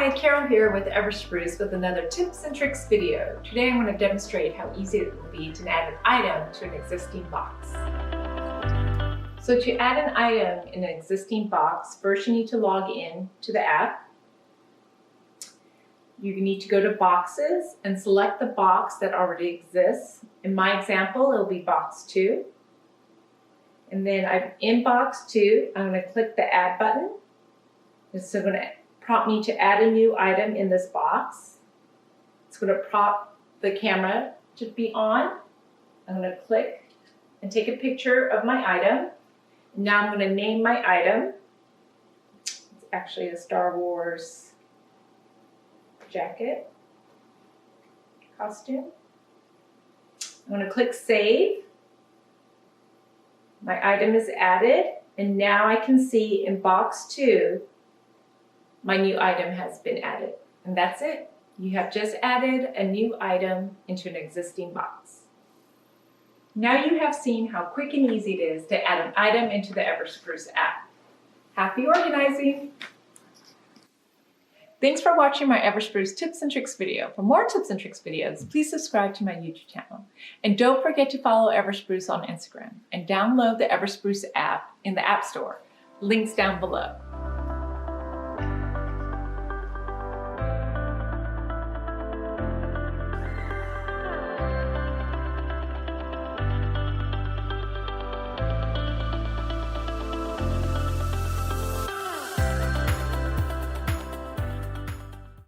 Hi, Carol here with Everspruce with another tips and tricks video. Today I'm going to demonstrate how easy it will be to add an item to an existing box. So to add an item in an existing box, first you need to log in to the app. You need to go to Boxes and select the box that already exists. In my example, it will be box 2. And then I'm in box 2, I'm going to click the Add button. It's going to prompt me to add a new item in this box. It's going to prompt the camera to be on. I'm going to click and take a picture of my item. Now I'm going to name my item. It's actually a Star Wars jacket costume. I'm going to click Save. My item is added, and now I can see in box 2 my new item has been added. And that's it. You have just added a new item into an existing box. Now you have seen how quick and easy it is to add an item into the Everspruce app. Happy organizing! Thanks for watching my Everspruce tips and tricks video. For more tips and tricks videos, please subscribe to my YouTube channel. And don't forget to follow Everspruce on Instagram and download the Everspruce app in the App Store. Links down below.